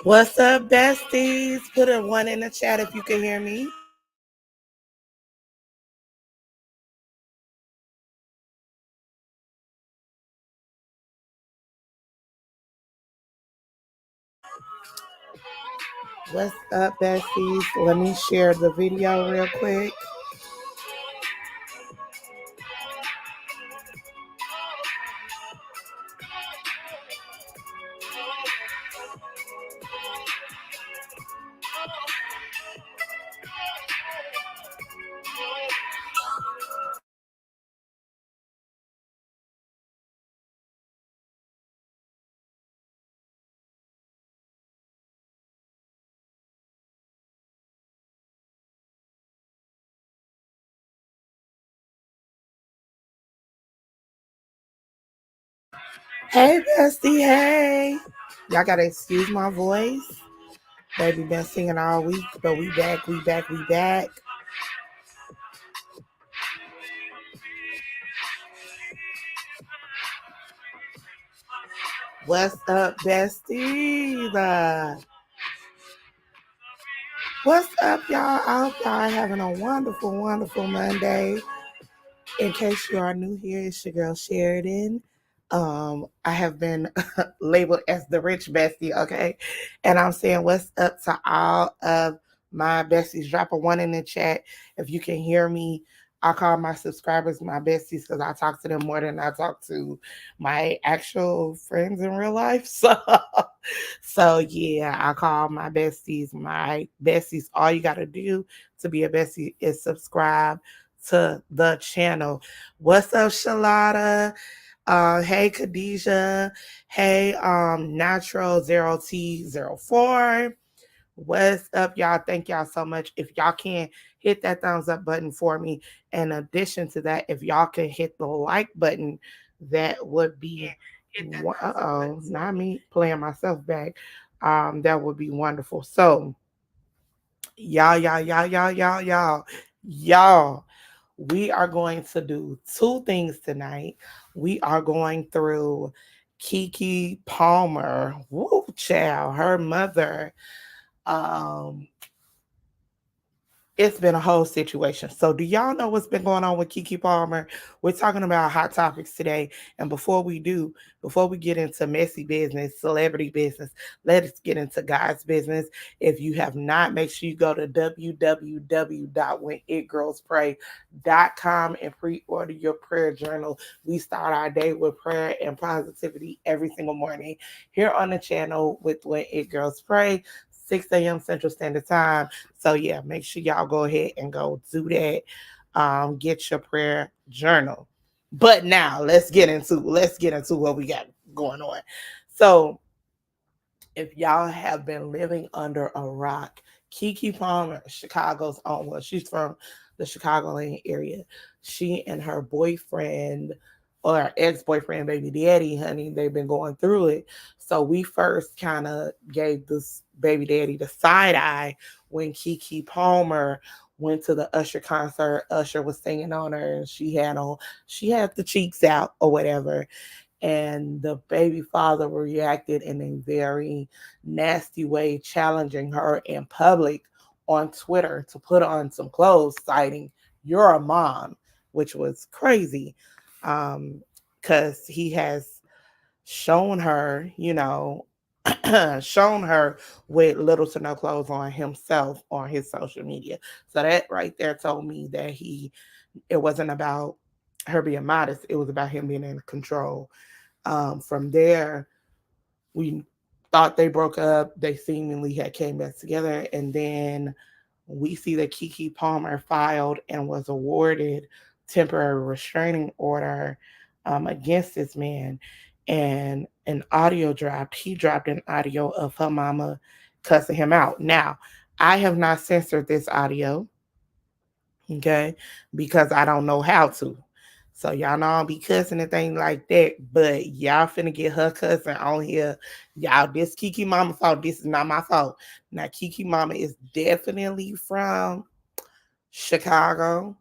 What's up, besties? Put a one in the chat if you can hear me. What's up, besties? Let me share the video real quick. Hey, bestie. Hey. Y'all gotta excuse my voice. Baby been singing all week, but we back, we back, we back. What's up, besties? What's up, y'all? I hope y'all are having a wonderful, wonderful Monday. In case you are new here, it's your girl Sheridan. I have been labeled as the rich bestie, okay? And I'm saying what's up to all of my besties. Drop a one in the chat if you can hear me. I call my subscribers my besties because I talk to them more than I talk to my actual friends in real life. So yeah, I call my besties my besties. All you gotta do to be a bestie is subscribe to the channel. What's up, Shalada? Hey, Khadijah. Hey, Natural 0T04. What's up, y'all? Thank y'all so much. If y'all can hit that thumbs up button for me. In addition to that, if y'all can hit the like button, that would be not me playing myself back. That would be wonderful. So, y'all. We are going to do two things tonight. We are going through Keke Palmer, woo child, her mother. Um, it's been a whole situation. So, do y'all know what's been going on with Keke Palmer? We're talking about hot topics today. And before we get into messy business, celebrity business, let us get into God's business. If you have not, make sure you go to www.whenitgirlspray.com and pre-order your prayer journal. We start our day with prayer and positivity every single morning here on the channel with When It Girls Pray. 6 a.m. Central Standard Time. So yeah, make sure y'all go ahead and go do that. Get your prayer journal. But now let's get into what we got going on. So if y'all have been living under a rock, Keke Palmer, Chicago's own, well, she's from the Chicagoland area. She and her boyfriend or ex-boyfriend, baby daddy, honey, they've been going through it. So we first kind of gave this baby daddy the side eye when Keke Palmer went to the Usher concert. Usher was singing on her, and she had the cheeks out or whatever, and the baby father reacted in a very nasty way, challenging her in public on Twitter to put on some clothes, citing "You're a mom," which was crazy, because he has shown her, shown her with little to no clothes on himself on his social media. So that right there told me that it wasn't about her being modest; it was about him being in control. From there, we thought they broke up. They seemingly had came back together, and then we see that Keke Palmer filed and was awarded temporary restraining order against this man. And an audio dropped. He dropped an audio of her mama cussing him out. Now, I have not censored this audio, okay, because I don't know how to. So y'all know I don't be cussing and things like that, but y'all finna get her cussing on here. Y'all, this Keke Mama fault. This is not my fault. Now Keke Mama is definitely from Chicago,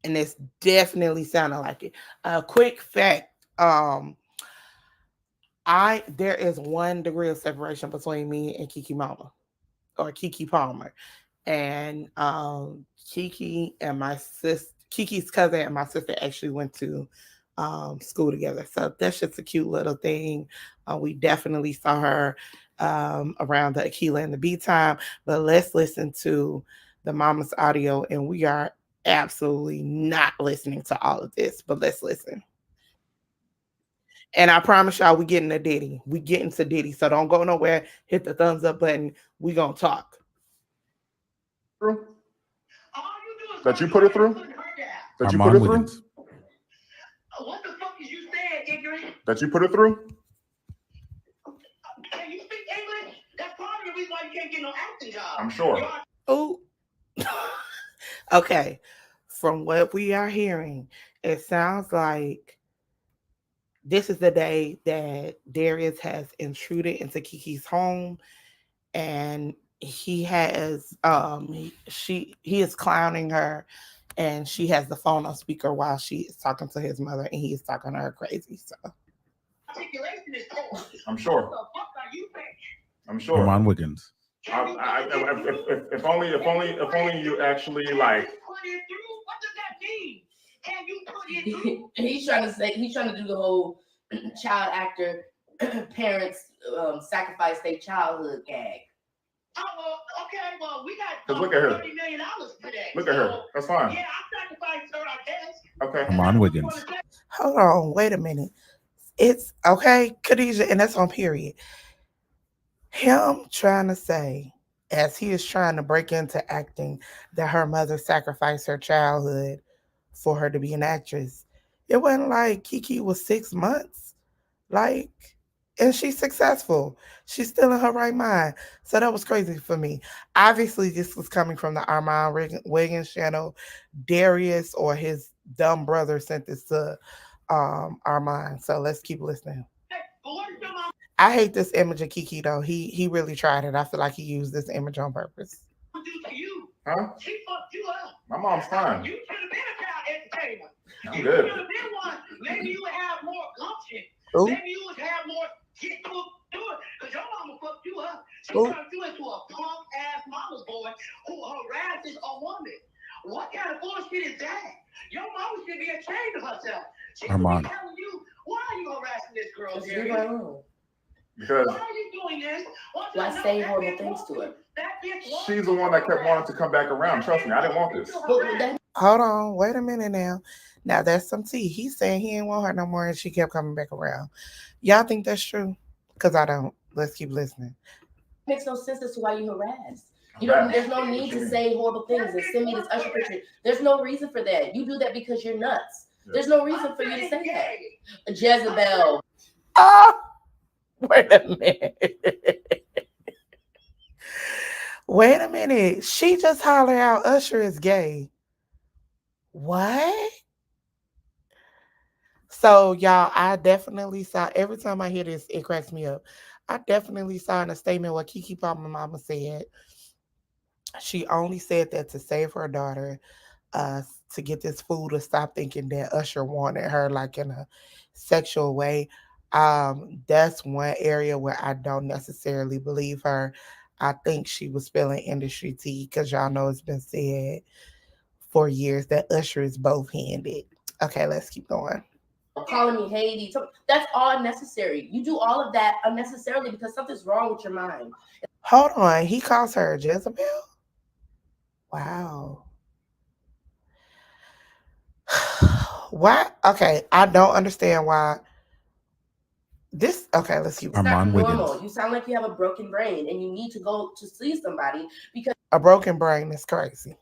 and it's definitely sounding like it. A quick fact: um, There is 1 degree of separation between me and Keke Mama or Keke Palmer. And Keke and my sis Kiki's cousin and my sister actually went to school together. So that's just a cute little thing. We definitely saw her around the Aquila and the B time. But let's listen to the mama's audio, and we are absolutely not listening to all of this, but let's listen. And I promise y'all, we getting to Diddy. We getting to Diddy. So don't go nowhere. Hit the thumbs up button. We gonna talk. Through? That you put it through? That you put it through? What the fuck is you saying, ignorant? That you put it through? Can you speak English? That's part of the reason why you can't get no acting job. I'm sure. Oh. Okay. From what we are hearing, it sounds like this is the day that Darius has intruded into Keke's home, and he is clowning her, and she has the phone on speaker while she is talking to his mother, and he is talking to her crazy. So articulation is poor. I'm sure. What the fuck are you saying? I'm sure. Armand Wiggins. If only you actually like. What does that mean? Can you put it through? He's trying to do the whole child actor parents sacrifice their childhood gag. Oh, well, okay, well, we got look at her. $30 million today. Look at her. That's fine. Yeah, I sacrificed her, I guess. Okay. Armand Wiggins. Hold on, wait a minute. It's okay, Khadijah, and that's on period. Him trying to say, as he is trying to break into acting, that her mother sacrificed her childhood for her to be an actress. It wasn't like Keke was 6 months. Like, and she's successful. She's still in her right mind. So that was crazy for me. Obviously, this was coming from the Armand Wiggins channel. Darius or his dumb brother sent this to Armand. So let's keep listening. I hate this image of Keke though. He really tried it. I feel like he used this image on purpose. Huh? She fucked you up. My mom's fine. You should have been a child entertainer. I'm good. You should have been one. Maybe you would have more gumption. Ooh. Maybe you would have more get to it. Because your mama fucked you up. She turned you into a punk ass mama's boy who harasses a woman. What kind of bullshit is that? Your mama should be ashamed of herself. She should be telling you, why are you harassing this girl, Darius? Because why are you doing this? Why say horrible things to her? She's the one that kept wanting to come back around. Trust me, I didn't want this. Hold on, wait a minute now. Now that's some tea. He's saying he didn't want her no more, and she kept coming back around. Y'all think that's true? Because I don't. Let's keep listening. It makes no sense as to why you harassed. You don't. There's no need to say horrible things and send me this Usher picture. There's no reason for that. You do that because you're nuts. There's no reason for you to say that. Jezebel. Oh, wait a minute. Wait a minute. She just hollered out Usher is gay. What? So, y'all, I definitely saw, every time I hear this, it cracks me up. I definitely saw in a statement what Keke Palmer mama said. She only said that to save her daughter, to get this fool to stop thinking that Usher wanted her like in a sexual way. That's one area where I don't necessarily believe her. I think she was spilling industry tea because y'all know it's been said for years that Usher is both handed. Okay, let's keep going. Calling me Haiti. That's all unnecessary. You do all of that unnecessarily because something's wrong with your mind. Hold on. He calls her Jezebel? Wow. Why? Okay, I don't understand why. This, okay, let's keep. It's not normal. You sound like you have a broken brain and you need to go to see somebody because a broken brain is crazy.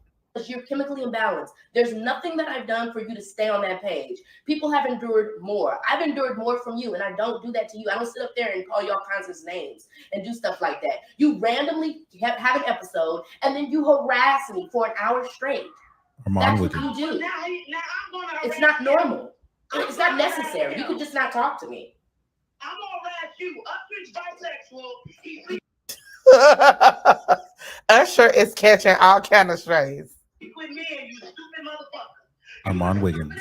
You're chemically imbalanced. There's nothing that I've done for you to stay on that page. People have endured more. I've endured more from you, and I don't do that to you. I don't sit up there and call you all kinds of names and do stuff like that. You randomly have an episode, and then you harass me for an hour straight. That's what you do. It's not normal. It's not necessary. You could just not talk to me. I'm gonna harass you. Usher's bisexual. Usher is catching all kind of strays. With me and you stupid motherfucker. Armand Wiggins.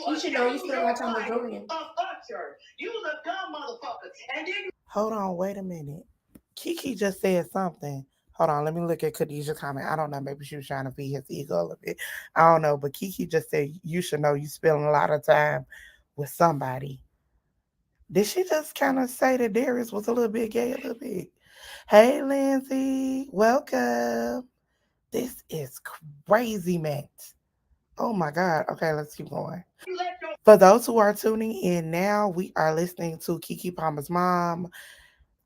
You should know you spend a lot of time with Dorian. Usher. You was a dumb motherfucker. And then hold on, wait a minute. Keke just said something. Hold on, let me look at Khadijah's comment. I don't know, maybe she was trying to feed his ego a little bit. I don't know, but Keke just said you should know you spending a lot of time with somebody. Did she just kind of say that Darius was a little bit gay, a little bit? Hey, Lindsay, welcome. This is crazy, Matt. Oh my God. Okay, let's keep going. For those who are tuning in now, we are listening to Keke Palmer's mom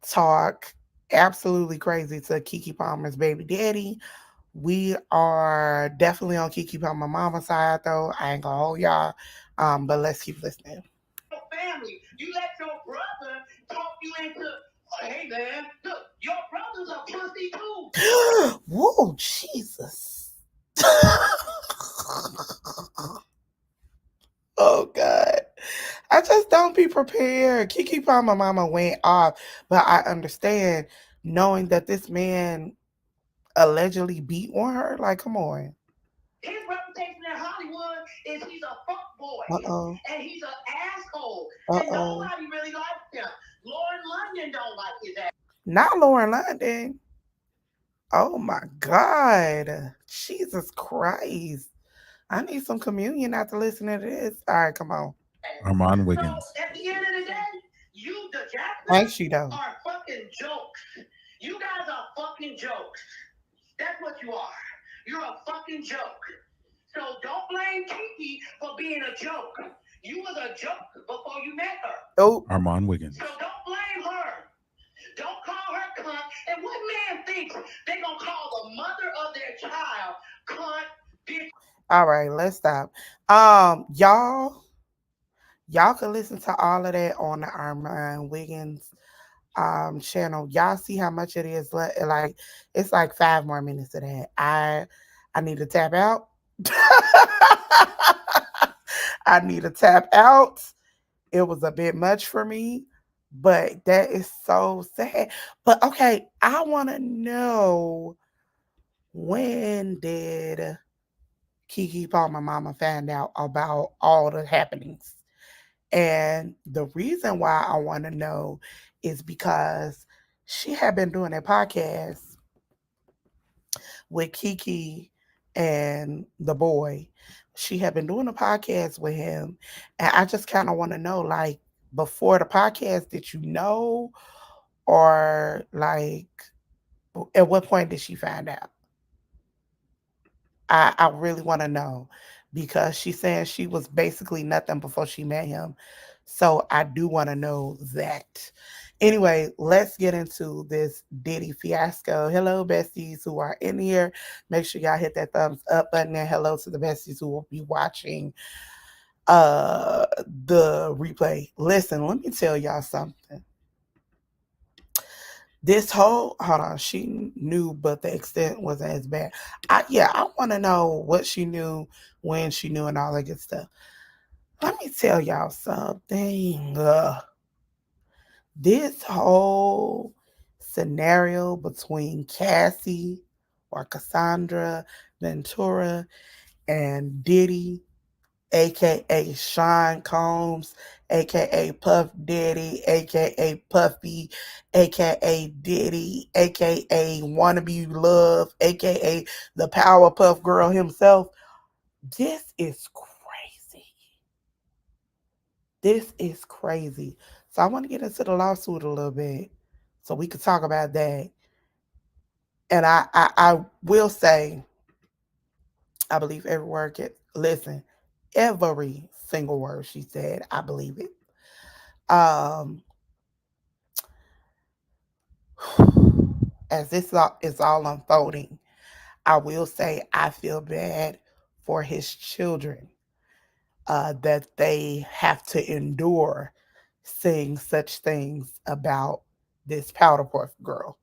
talk absolutely crazy to Keke Palmer's baby daddy. We are definitely on Keke Palmer mama's side, though. I ain't gonna hold y'all, but let's keep listening. Family, you let your brother talk you into. Hey man, look, your brother's a pussy too. Whoa, Jesus. Oh God. I just don't be prepared. Keke Palmer mama went off, but I understand knowing that this man allegedly beat on her. Like, come on. His reputation in Hollywood is he's a fuck boy. Uh-oh. And he's an asshole. Uh-oh. And nobody really likes him. Lauren London don't like his ass. Not Lauren London. Oh my God. Jesus Christ. I need some communion after listening to this. All right, come on. Armand Wiggins. So at the end of the day, you, the Jacksons, are fucking jokes. You guys are fucking jokes. That's what you are. You're a fucking joke. So don't blame Keke for being a joke. You was a joke before you met her. Oh, Armand Wiggins. So don't blame her. Don't call her cunt. And what man thinks they gonna call the mother of their child cunt, bitch? All right, let's stop. Y'all can listen to all of that on the Armand Wiggins channel. Y'all see how much it is. Like it's like 5 more minutes of that. I need to tap out. I need to tap out. It was a bit much for me, but that is so sad. But okay, I want to know, when did Keke Palmer mama find out about all the happenings? And the reason why I want to know is because she had been doing a podcast with Keke and the boy. She had been doing a podcast with him. And I just kind of want to know, like, before the podcast, did you know? Or, like, at what point did she find out? I really want to know, because she said she was basically nothing before she met him. So I do want to know that. Anyway, let's get into this Diddy fiasco. Hello, besties who are in here. Make sure y'all hit that thumbs up button, and hello to the besties who will be watching uh the replay. Listen, let me tell y'all something. This whole, hold on, she knew, but the extent wasn't as bad. I want to know what she knew, when she knew, and all that good stuff. Let me tell y'all something. This whole scenario between Cassie, or Cassandra Ventura, and Diddy, aka Sean Combs, aka Puff Daddy, aka Puffy, aka Diddy, aka Wannabe Love, aka the Powerpuff Girl himself. This is crazy. This is crazy. So I want to get into the lawsuit a little bit so we could talk about that. And I will say, I believe every word. Listen, every single word she said, I believe it. Um, as this is all unfolding, I will say I feel bad for his children, that they have to endure saying such things about this powder puff girl.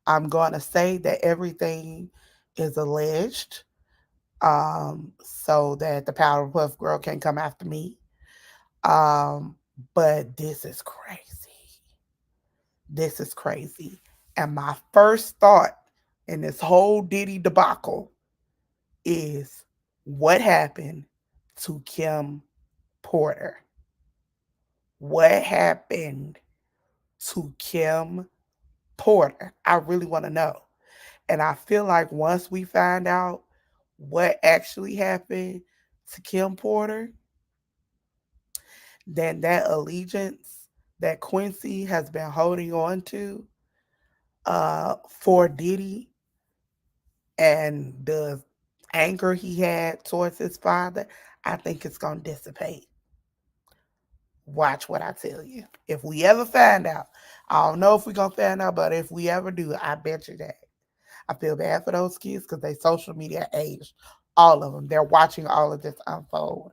I'm going to say that everything is alleged, so that the powder puff girl can come after me. Um, but this is crazy. This is crazy. And my first thought in this whole Diddy debacle is, what happened to Kim Porter? What happened to Kim Porter? I really want to know. And I feel like once we find out what actually happened to Kim Porter, then that allegiance that Quincy has been holding on to for Diddy and the anger he had towards his father, I think it's going to dissipate. Watch what I tell you. If we ever find out, I don't know if we're going to find out, but if we ever do, I bet you that. I feel bad for those kids because they social media aged. All of them. They're watching all of this unfold.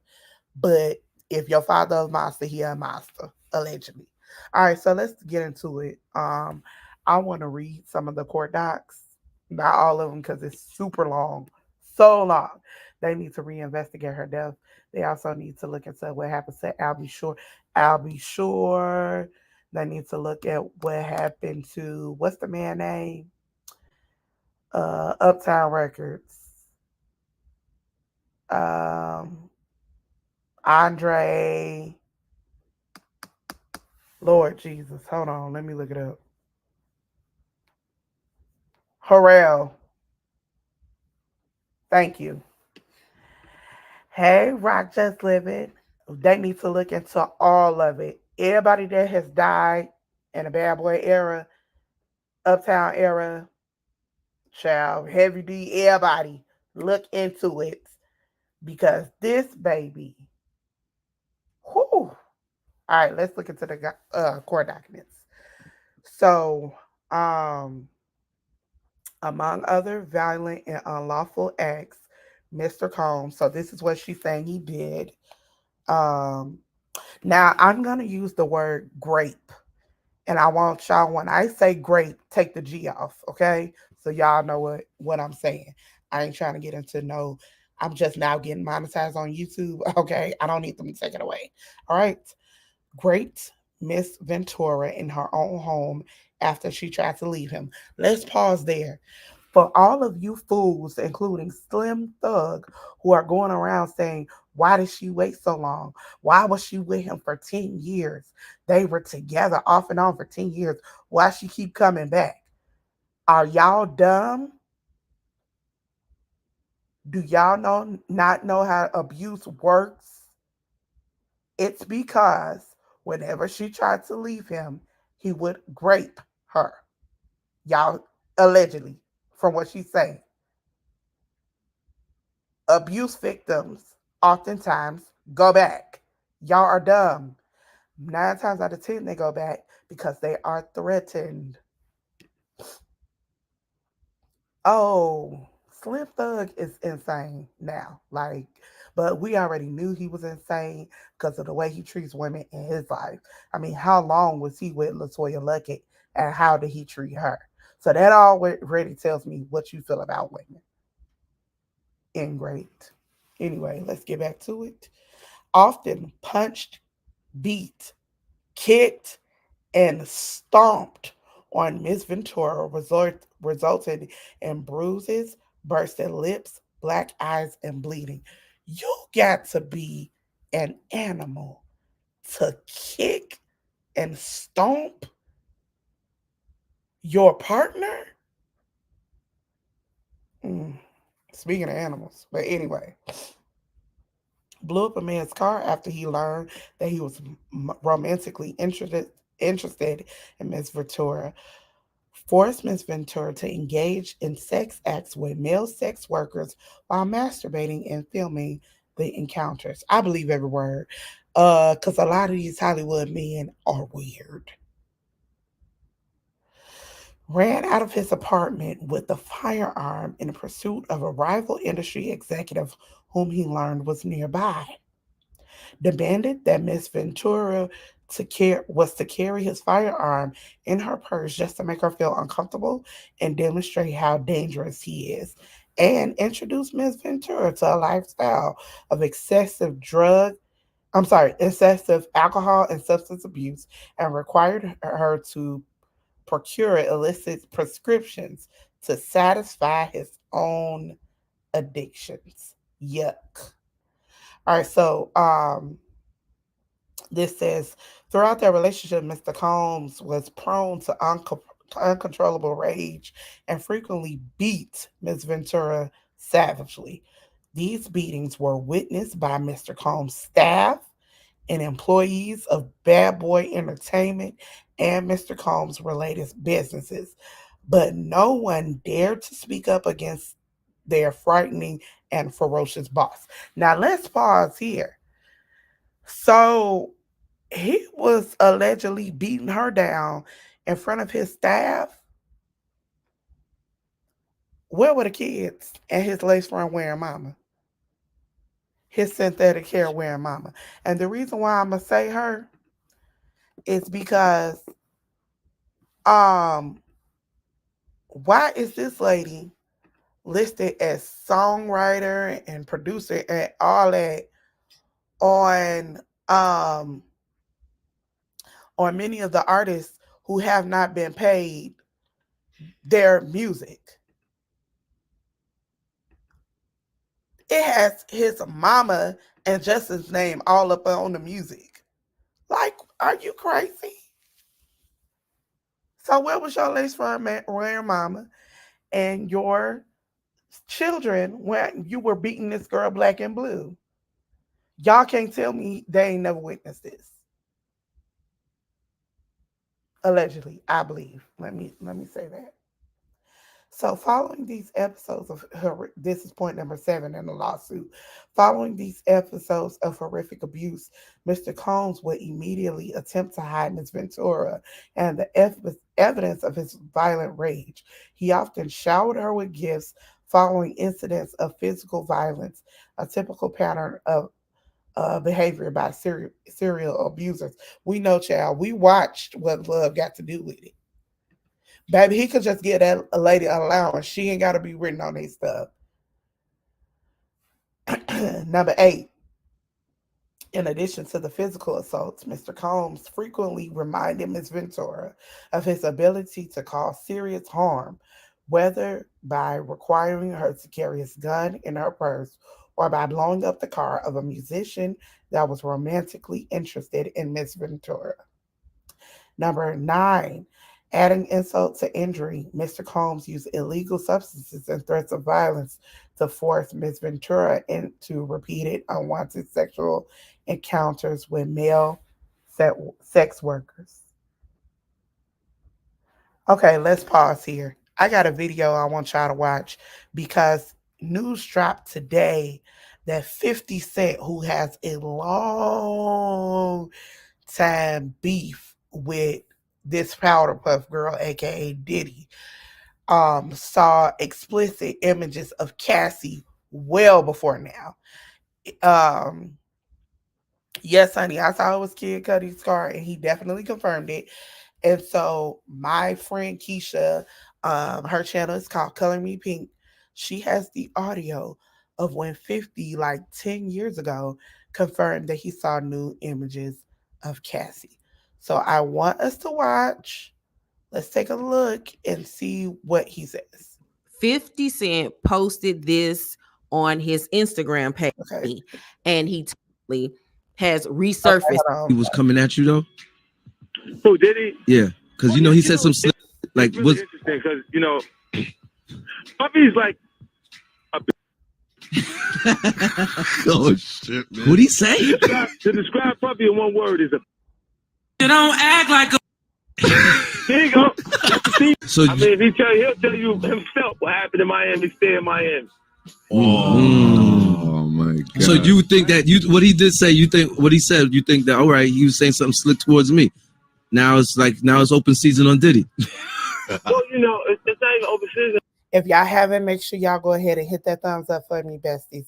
But if your father is a monster, he a monster, allegedly. All right, so let's get into it. I want to read some of the court docs, not all of them because it's super long, so long. They need to reinvestigate her death. They also need to look into what happened to Albie Shore. Albie Shore. They need to look at what happened to what's the man name? Uptown Records. Um, Andre. Lord Jesus, hold on, let me look it up. Harrell, thank you. Hey, Rock Just Living. They need to look into all of it. Everybody that has died in the bad boy era, uptown era, child, heavy D, everybody, look into it. Because this baby, whew. All right, let's look into the court documents. So, um, among other violent and unlawful acts, Mr. Combs. So this is what she's saying he did. Um, Now I'm gonna use the word grape, and I want y'all when I say grape, take the G off, okay? So y'all know what I'm saying. I ain't trying to get into no. I'm just now getting monetized on YouTube, okay? I don't need them to take it away. All right. Great Miss Ventura in her own home after she tried to leave him. Let's pause there. For all of you fools, including Slim Thug, who are going around saying, why did she wait so long? Why was she with him for 10 years? They were together off and on for 10 years. Why she keep coming back? Are y'all dumb? Do y'all know not know how abuse works? It's because whenever she tried to leave him, he would grape her. Y'all allegedly, from what she's saying. Abuse victims oftentimes go back. Y'all are dumb. 9 times out of 10, they go back because they are threatened. Oh, Slim Thug is insane now. Like, but we already knew he was insane because of the way he treats women in his life. I mean, how long was he with Latoya Luckett and how did he treat her? So that already tells me what you feel about women. And great. Anyway, let's get back to it. Often punched, beat, kicked, and stomped on Miss Ventura resulted in bruises, bursted lips, black eyes, and bleeding. You got to be an animal to kick and stomp your partner. Mm, speaking of animals, but anyway, blew up a man's car after he learned that he was romantically interested in Miss Ventura. Forced Miss Ventura to engage in sex acts with male sex workers while masturbating and filming the encounters. I believe every word, because a lot of these Hollywood men are weird. Ran out of his apartment with a firearm in pursuit of a rival industry executive whom he learned was nearby. Demanded that Miss Ventura was to carry his firearm in her purse just to make her feel uncomfortable and demonstrate how dangerous he is, and introduced Miss Ventura to a lifestyle of excessive alcohol and substance abuse, and required her to procure illicit prescriptions to satisfy his own addictions. Yuck. All right, so this says Throughout their relationship, Mr. Combs was prone to uncontrollable rage and frequently beat Miss Ventura savagely. These beatings were witnessed by Mr. Combs' staff and employees of Bad Boy Entertainment and Mr. Combs' related businesses, but no one dared to speak up against their frightening and ferocious boss. Now, let's pause here. So, he was allegedly beating her down in front of his staff. Where were the kids and his lace front wearing mama? His synthetic hair wearing mama. And the reason why I'm gonna say her is because um why is this lady listed as songwriter and producer and all that on um on many of the artists who have not been paid their music? It has his mama and Justin's name all up on the music. Like, are you crazy? So where was your lace front wearing mama and your children when you were beating this girl black and blue? Y'all can't tell me they ain't never witnessed this. Allegedly, I believe. Let me say that. So, following these episodes of this is point number 7 in the lawsuit. Following these episodes of horrific abuse, Mr. Combs would immediately attempt to hide Ms. Ventura and the evidence of his violent rage. He often showered her with gifts following incidents of physical violence, a typical pattern of behavior by serial abusers. We know, child. We watched what love got to do with it. Baby, he could just get that a lady allowance. She ain't got to be written on his stuff. Number 8. In addition to the physical assaults, Mr. Combs frequently reminded Ms. Ventura of his ability to cause serious harm, whether by requiring her to carry his gun in her purse or by blowing up the car of a musician that was romantically interested in Ms. Ventura. Number 9, adding insult to injury, Mr. Combs used illegal substances and threats of violence to force Ms. Ventura into repeated unwanted sexual encounters with male sex workers. Okay, let's pause here. I got a video I want y'all to watch because news dropped today that 50 Cent, who has a long time beef with this powder puff girl, aka Diddy, saw explicit images of Cassie well before now. Um, yes, honey, I saw it was Kid Cudi's car, and he definitely confirmed it. And so my friend Keisha, her channel is called Color Me Pink. She has the audio of when 50, like 10 years ago, confirmed that he saw new images of Cassie. So I want us to watch. Let's take a look and see what he says. 50 Cent posted this on his Instagram page, Okay. and he totally has resurfaced. He was coming at you though. Who did he? Yeah, because he said some slick, like it's really interesting because Puppy's like a oh shit, man. What'd he say? To describe Puppy in one word is a. You don't act like a. There you go. So I mean, he'll tell you himself what happened in Miami. Stay in Miami. Oh my God. So you think that what he did say? You think what he said? You think that all right? He was saying something slick towards me. Now it's open season on Diddy. Well, it's not even open season. If y'all haven't, make sure y'all go ahead and hit that thumbs up for me, besties.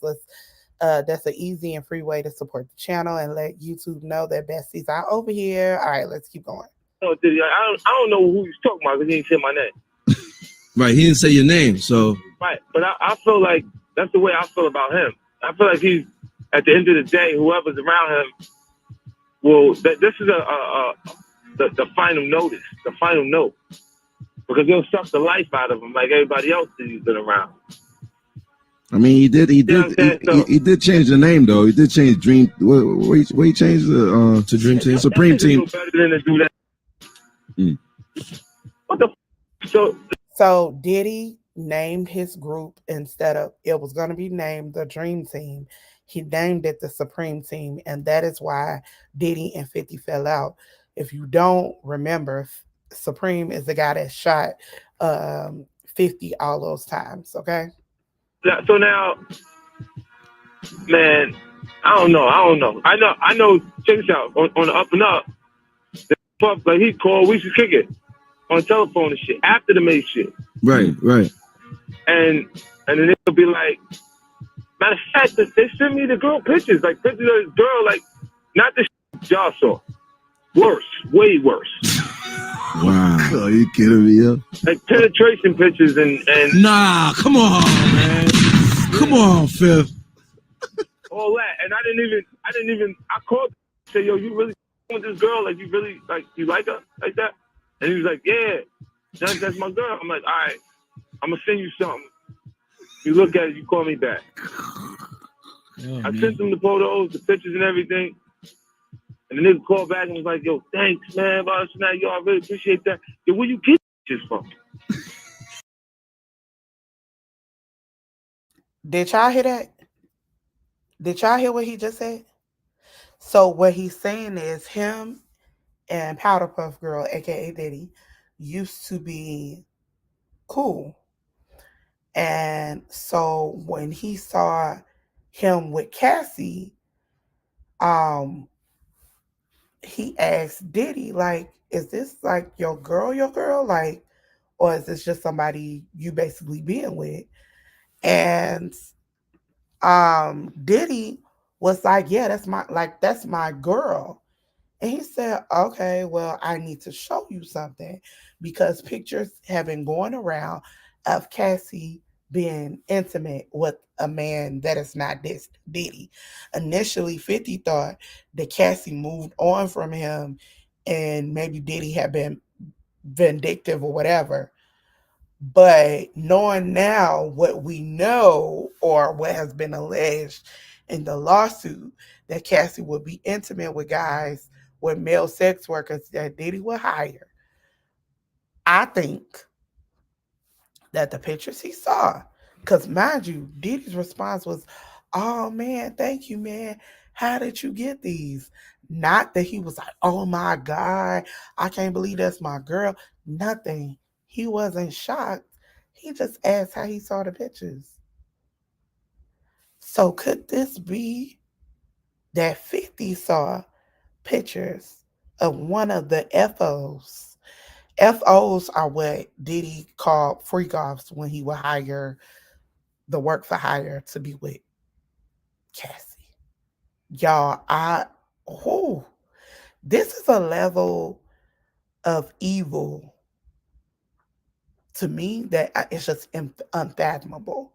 That's an easy and free way to support the channel and let YouTube know that besties are over here. All right, let's keep going. No, Diddy, I don't know who he's talking about because he didn't say my name. Right, he didn't say your name, so. Right, but I feel like that's the way I feel about him. I feel like he's at the end of the day, whoever's around him will. This is the final notice, the final note, because they'll suck the life out of him like everybody else that he's been around. I mean, he did. He You know did. what I'm saying? So He did change the name though. He did change Dream. Where he changed the to Dream Team, Supreme Team. better than to do that. What the? So Diddy named his group instead of it was going to be named the Dream Team. He named it the Supreme Team, and that is why Diddy and 50 fell out. If you don't remember, Supreme is the guy that shot 50 all those times. Okay. So now, man, I don't know. I know. Check this out. On the up and up, the puff like he called. We should kick it on the telephone and shit after the made shit. Right. And then they'll be like, matter of fact, they send me the girl pictures, like pictures of this girl, like not the shit y'all saw. Worse, way worse. Wow. Are you kidding me, yo? Like penetration pictures and nah, come on, man. Come on, Fifth. All that. And I didn't even I called and said, yo, you really with this girl? Like you really you like her like that? And he was like, yeah, that's my girl. I'm like, all right, I'm gonna send you something. You look at it, you call me back. I sent them the photos, the pictures and everything. And the nigga called back and was like, yo, thanks, man. Yo, I really appreciate that. Yo, where you get this from? Did y'all hear that? Did y'all hear what he just said? So what he's saying is him and Powder Puff Girl, aka Diddy, used to be cool. And so when he saw him with Cassie, he asked Diddy, like, is this like your girl? Like, or is this just somebody you basically being with? And Diddy was like, yeah, that's my girl. And he said, okay, well, I need to show you something because pictures have been going around of Cassie being intimate with a man that is not this Diddy. Initially, 50 thought that Cassie moved on from him and maybe Diddy had been vindictive or whatever. But knowing now what we know or what has been alleged in the lawsuit that Cassie would be intimate with guys, with male sex workers that Diddy would hire, I think that the pictures he saw, because mind you, Diddy's response was, oh man, thank you, man. How did you get these? Not that he was like, oh my God, I can't believe that's my girl. Nothing. He wasn't shocked. He just asked how he saw the pictures. So could this be that 50 saw pictures of one of the FOs? FOs are what Diddy called freak offs when he would hire the work for hire to be with Cassie. Y'all, this is a level of evil to me that it's just unfathomable.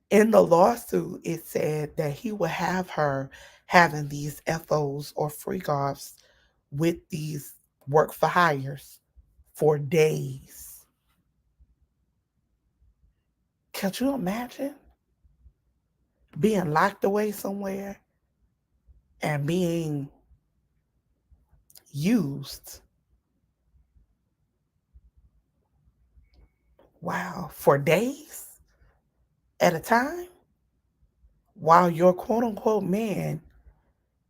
In the lawsuit, it said that he would have her having these FOs or freak offs with these work for hires for days. Could you imagine being locked away somewhere and being used? Wow, for days at a time while your quote unquote man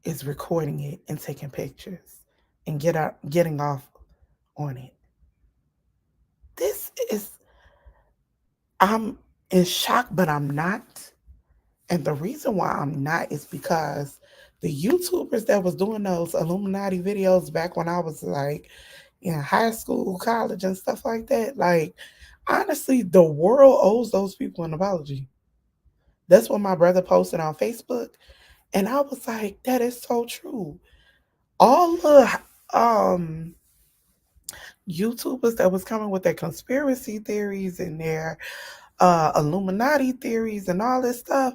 is recording it and taking pictures and getting off on it. This is, I'm in shock, but I'm not. And the reason why I'm not is because the YouTubers that was doing those Illuminati videos back when I was like in high school, college, and stuff like that, like honestly, the world owes those people an apology. That's what my brother posted on Facebook. And I was like, that is so true. All the YouTubers that was coming with their conspiracy theories and their Illuminati theories and all this stuff,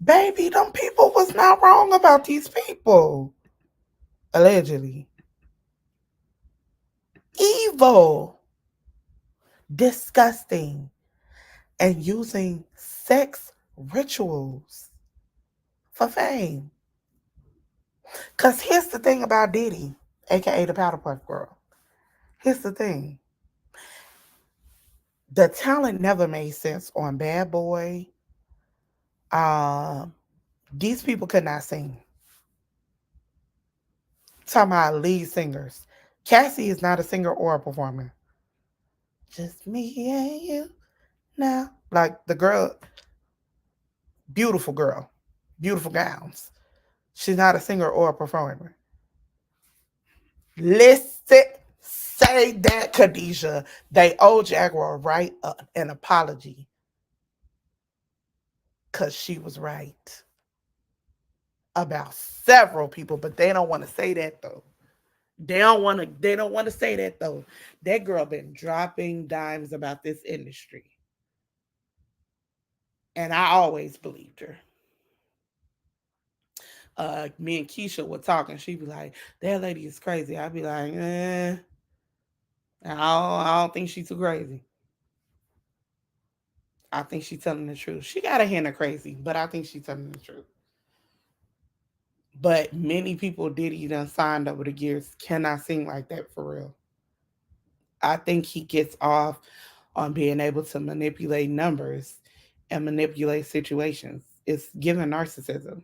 baby, them people was not wrong about these people. Allegedly. Evil. Disgusting. and using sex rituals for fame. Because here's the thing about Diddy, aka the Powder Puff Girl. Here's the thing, the talent never made sense on Bad Boy. Uh, these people could not sing. Talking about lead singers. Cassie is not a singer or a performer. Just me and you now. Like the girl, beautiful, beautiful gowns. She's not a singer or a performer. Listen, say that, Khadijah. They owe Jaguar write an apology because she was right about several people, but they don't want to say that though. They don't want to. They don't want to say that though. That girl been dropping dimes about this industry, and I always believed her. Me and Keisha were talking. She'd be like, "That lady is crazy." I'd be like, I don't think she's too crazy. I think she's telling the truth. She got a hint of crazy, but I think she's telling the truth. But many people Diddy done signed over the years cannot sing like that for real. I think he gets off on being able to manipulate numbers and manipulate situations. It's given narcissism.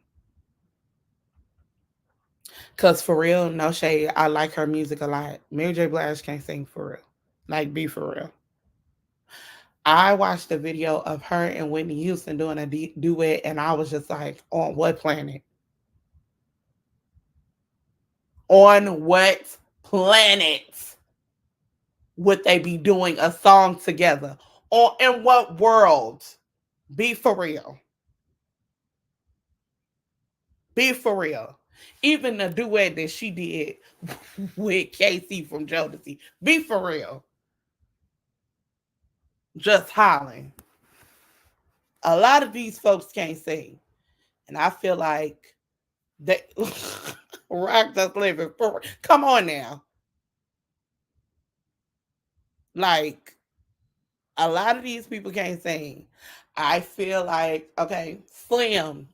Cause for real, no shade, I like her music a lot. Mary J. Blige can't sing for real. Like be for real. I watched a video of her and Whitney Houston doing a duet, and I was just like, on what planet? On what planet would they be doing a song together? Or in what world? Be for real. Be for real. Even the duet that she did with Casey from Jodeci. Be for real. Just hollering. A lot of these folks can't sing. And I feel like they rock just living for. Come on now. Like a lot of these people can't sing. I feel like, okay, Slim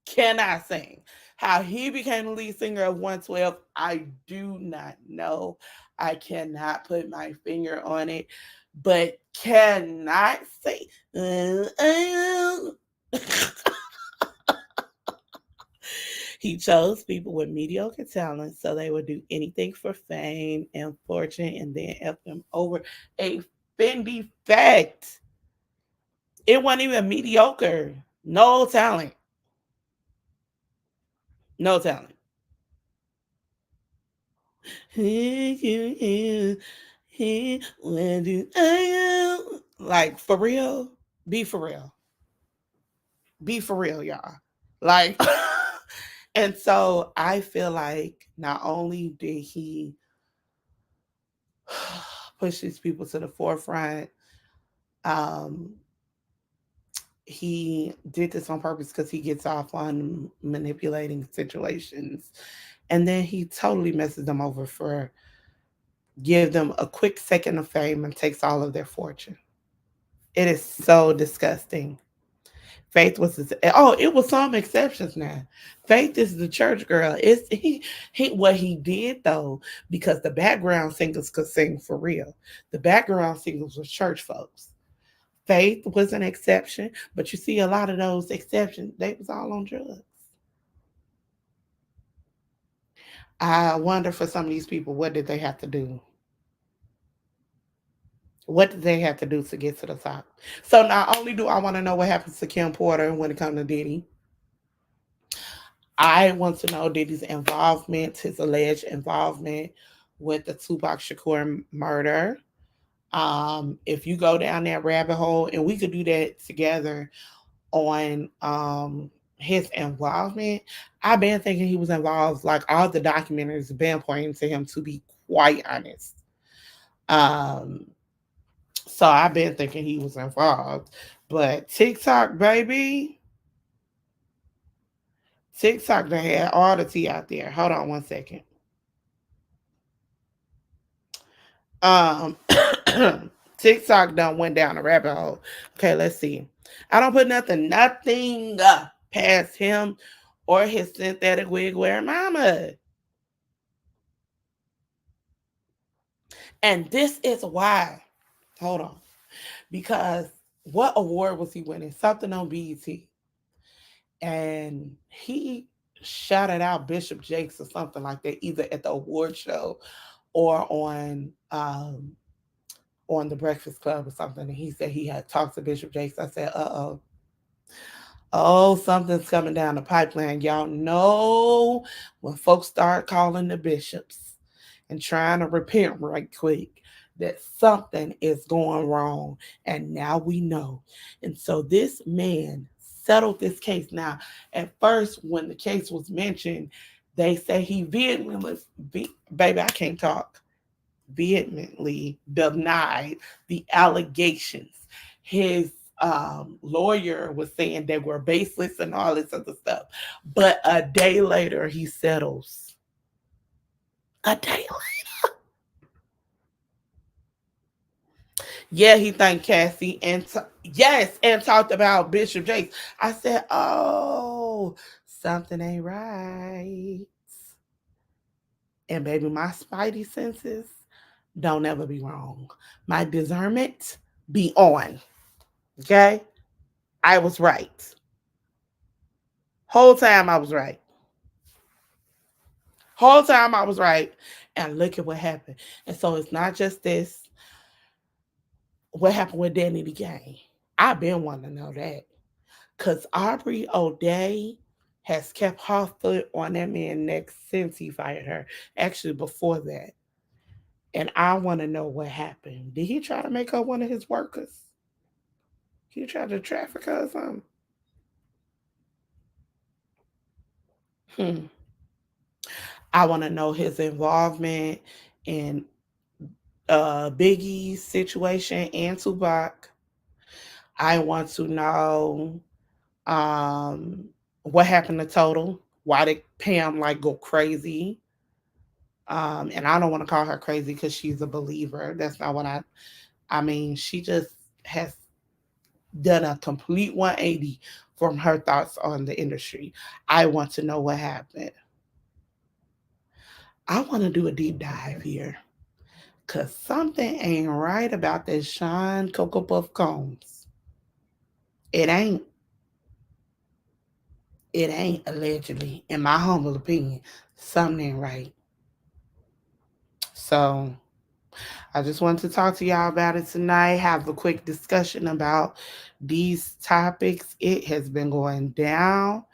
cannot sing. How he became the lead singer of 112, I do not know. I cannot put my finger on it, but cannot say. He chose people with mediocre talent so they would do anything for fame and fortune and then F them over a Fendi fact. It wasn't even mediocre. No talent. No talent. Like for real, be for real, be for real, y'all. Like, and so I feel like not only did he push these people to the forefront, um, he did this on purpose because he gets off on manipulating situations, and then he totally messes them over for give them a quick second of fame and takes all of their fortune. It is so disgusting. Faith was it was some exceptions now. Faith is the church girl. It's he what he did though, because the background singers could sing for real. The background singers were church folks. Faith was an exception, but you see a lot of those exceptions, they was all on drugs. I wonder for some of these people, what did they have to do? What did they have to do to get to the top? So not only do I want to know what happens to Kim Porter when it comes to Diddy, I want to know Diddy's involvement, his alleged involvement with the Tupac Shakur murder. If you go down that rabbit hole, and we could do that together on his involvement. I've been thinking he was involved, like all the documentaries have been pointing to him, to be quite honest. Um, so I've been thinking he was involved. But TikTok, baby, TikTok, they had all the tea out there. Hold on one second. Um, TikTok done went down a rabbit hole. Okay, let's see. I don't put nothing past him or his synthetic wig wearing mama. And this is why. Hold on. Because what award was he winning? Something on BET. And he shouted out Bishop Jakes or something like that, either at the award show or on the Breakfast Club or something. And he said he had talked to Bishop Jakes. I said, uh-oh. Oh, something's coming down the pipeline. Y'all know when folks start calling the bishops and trying to repent right quick that something is going wrong. And now we know. And so this man settled this case. Now, at first, when the case was mentioned, they say he baby, I can't talk, vehemently denied the allegations. His lawyer was saying they were baseless and all this other stuff. But a day later, he settles. A day later. Yeah, he thanked Cassie and yes, and talked about Bishop Jakes. I said, oh, something ain't right. And baby, my spidey senses don't ever be wrong. My discernment be on. Okay? I was right. Whole time I was right. Whole time I was right. And look at what happened. And so it's not just this. What happened with Danny the Game? I've been wanting to know that. Because Aubrey O'Day has kept her foot on that man's neck since he fired her. Actually, before that. And I want to know what happened. Did he try to make her one of his workers? He tried to traffic her or something? Hmm. I want to know his involvement in Biggie's situation and Tupac. I want to know what happened to Total. Why did Pam like go crazy? And I don't want to call her crazy because she's a believer. That's not what I mean, she just has done a complete 180 from her thoughts on the industry. I want to know what happened. I want to do a deep dive here. Cause something ain't right about this Sean Cocoa Puff Combs. It ain't. It ain't allegedly, in my humble opinion. Something ain't right. So I just wanted to talk to y'all about it tonight. Have a quick discussion about these topics. It has been going down.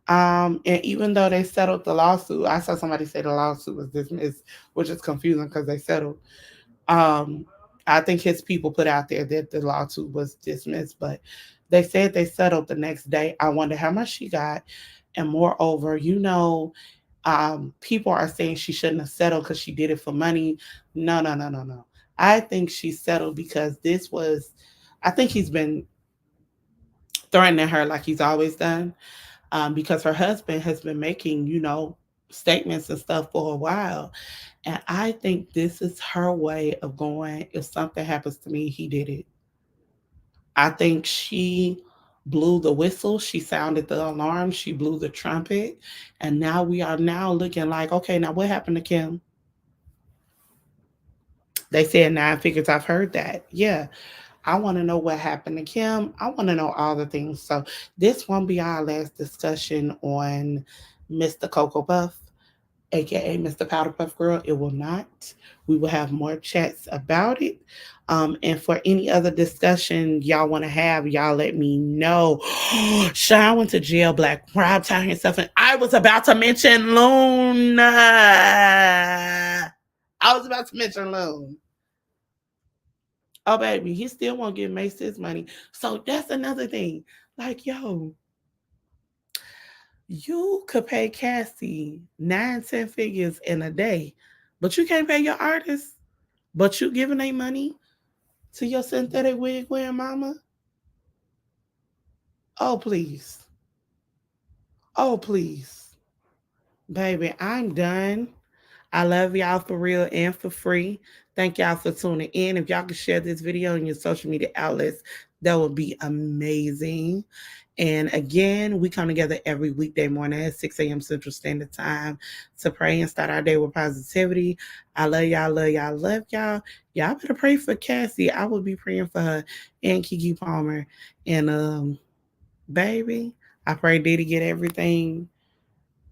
And even though they settled the lawsuit, I saw somebody say the lawsuit was dismissed, which is confusing because they settled. Um, I think his people put out there that the lawsuit was dismissed, but they said they settled the next day. I wonder how much she got. And moreover, people are saying she shouldn't have settled because she did it for money. No, no, no, no, no. I think she settled because I think he's been threatening her like he's always done, because her husband has been making, statements and stuff for a while. And I think this is her way of going, if something happens to me, he did it. I think she blew the whistle, she sounded the alarm, she blew the trumpet, and now we are now looking like, okay, now what happened to Kim? They said 9 figures. I've heard that. Yeah. I want to know what happened to Kim. I want to know all the things. So this won't be our last discussion on Mr. Cocoa Puff, aka Mr. Powder Puff Girl. It will not. We will have more chats about it. And for any other discussion y'all want to have, y'all let me know. Sean went to jail, Black Rob tying himself in. I was about to mention Loon. I was about to mention Loon. Oh, baby, he still won't give Mace his money. So that's another thing. Like, yo, you could pay Cassie 9, 10 figures in a day, but you can't pay your artists. But you giving a money to your synthetic wig wearing mama? Oh, please. Oh, please. Baby, I'm done. I love y'all for real and for free. Thank y'all for tuning in. If y'all could share this video on your social media outlets, that would be amazing. And again, we come together every weekday morning at 6 a.m. Central Standard Time to pray and start our day with positivity. I love y'all, love y'all, love y'all. Y'all better pray for Cassie. I will be praying for her and Keke Palmer. And baby, I pray Diddy get everything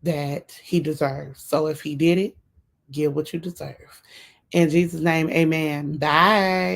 that he deserves. So if he did it, get what you deserve. In Jesus' name, amen. Bye.